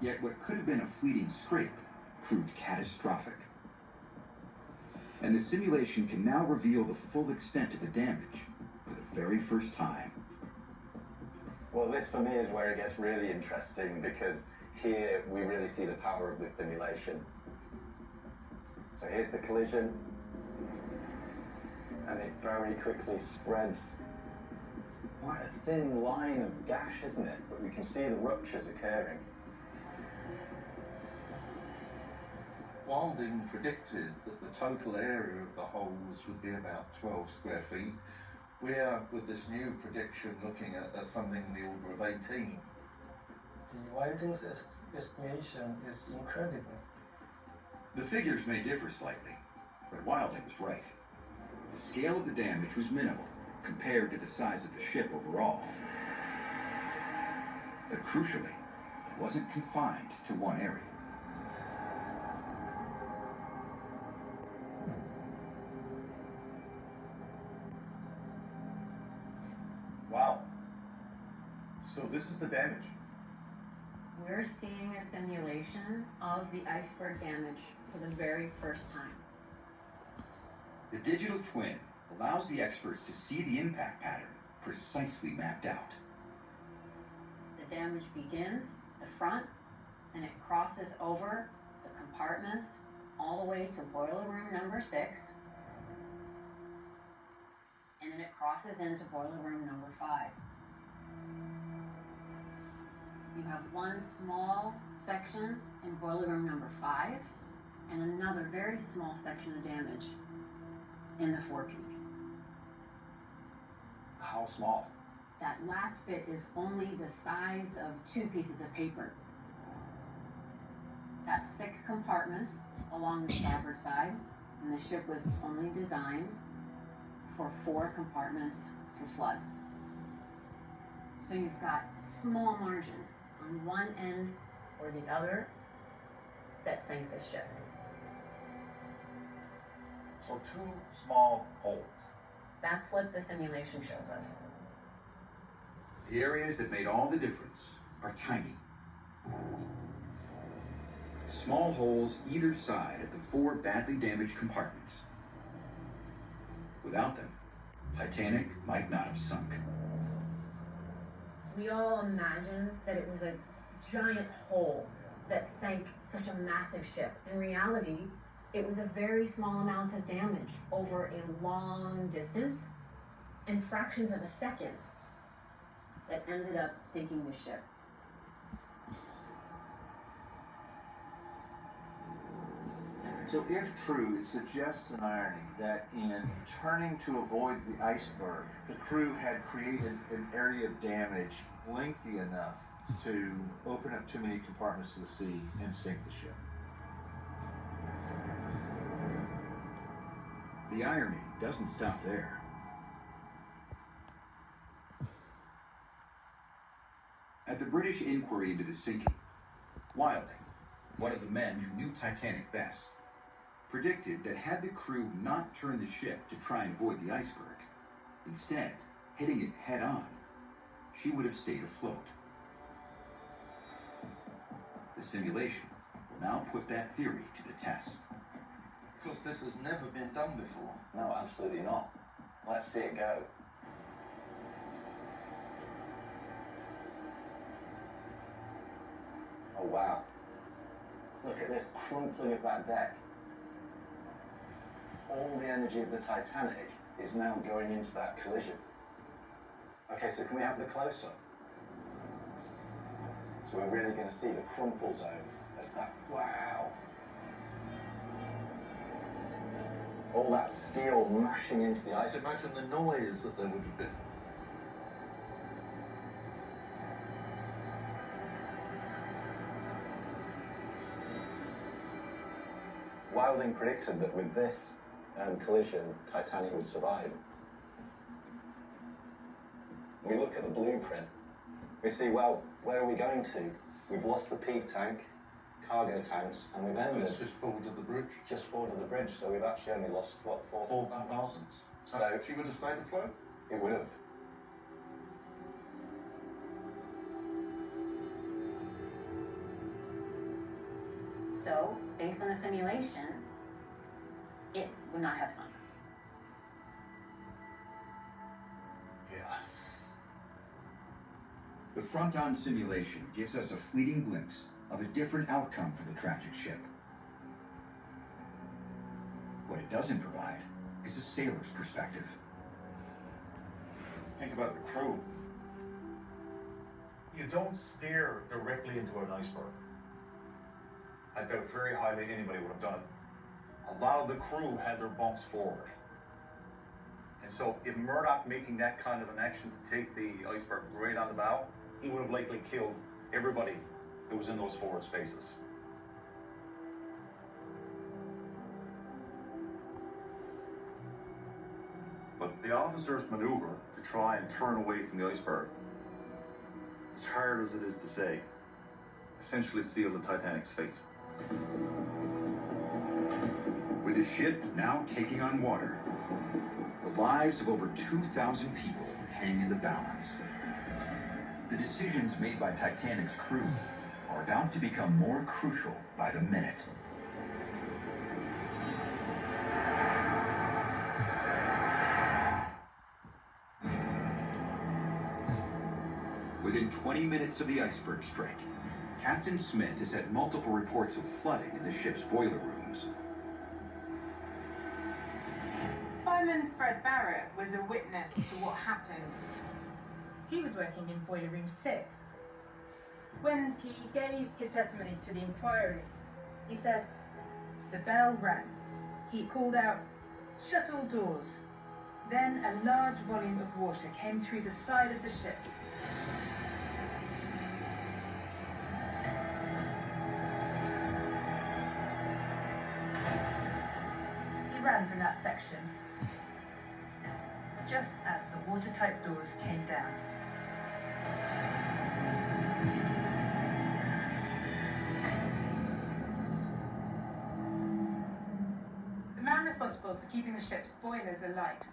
Yet what could have been a fleeting scrape proved catastrophic. And the simulation can now reveal the full extent of the damage for the very first time. Well, this for me is where it gets really interesting, because here we really see the power of the simulation. So here's the collision, and it very quickly spreads. Quite a thin line of gash, isn't it? But we can see the ruptures occurring. Wilding predicted that the total area of the holes would be about 12 square feet. We are, with this new prediction, looking at something in the order of 18. The Wilding's estimation is incredible. The figures may differ slightly, but Wilding was right. The scale of the damage was minimal compared to the size of the ship overall. But crucially, it wasn't confined to one area. Wow. So this is the damage. We're seeing a simulation of the iceberg damage for the very first time. The digital twin allows the experts to see the impact pattern precisely mapped out. The damage begins at the front, and it crosses over the compartments all the way to boiler room number 6, and then it crosses into boiler room number 5. You have one small section in boiler room number 5, and another very small section of damage in the forepeak. How small? That last bit is only the size of 2 pieces of paper. That's 6 compartments along the starboard side, and the ship was only designed for 4 compartments to flood. So you've got small margins on one end or the other that sank the ship. So 2 small holes. That's what the simulation shows us. The areas that made all the difference are tiny. Small holes either side of the 4 badly damaged compartments. Without them, Titanic might not have sunk. We all imagined that it was a giant hole that sank such a massive ship. In reality, it was a very small amount of damage over a long distance and fractions of a second that ended up sinking the ship. So if true, it suggests an irony that in turning to avoid the iceberg, the crew had created an area of damage lengthy enough to open up too many compartments to the sea and sink the ship. The irony doesn't stop there. At the British inquiry into the sinking, Wilding, one of the men who knew Titanic best, predicted that had the crew not turned the ship to try and avoid the iceberg, instead hitting it head-on, she would have stayed afloat. The simulation will now put that theory to the test. Because this has never been done before. No, absolutely not. Let's see it go. Oh wow. Look at this crumpling of that deck. All the energy of the Titanic is now going into that collision. Okay, so can we have the close-up? So we're really going to see the crumple zone as that, wow. All that steel mashing into the ice. Just imagine the noise that there would have been. Wilding predicted that with this collision, Titanic would survive. We look at the blueprint. We see, well, where are we going to? We've lost the peak tank, cargo tanks, and we've ended It's just forward of the bridge. just forward of the bridge, so we've actually only lost, what, 4 4 compartments. So She would have stayed afloat? it would have. So, based on the simulation, it would not have sunk. Yeah. The front-on simulation gives us a fleeting glimpse of a different outcome for the tragic ship. What it doesn't provide is a sailor's perspective. Think about the crew. You don't steer directly into an iceberg. I doubt very highly anybody would have done it. A lot of the crew had their bunks forward. And so if Murdoch making that kind of an action to take the iceberg right on the bow, he would have likely killed everybody that was in those forward spaces. But the officers' maneuver to try and turn away from the iceberg, as hard as it is to say, essentially sealed the Titanic's fate. With the ship now taking on water, the lives of over 2,000 people hang in the balance. The decisions made by Titanic's crew are about to become more crucial by the minute. Within 20 minutes of the iceberg strike, Captain Smith has had multiple reports of flooding in the ship's boiler rooms. Fireman Fred Barrett was a witness to what happened. He was working in boiler room 6. When he gave his testimony to the inquiry, he says, "The bell rang. He called out, 'Shut all doors.' Then a large volume of water came through the side of the ship. He ran from that section just as the watertight doors came down. The man responsible for keeping the ship's boilers alight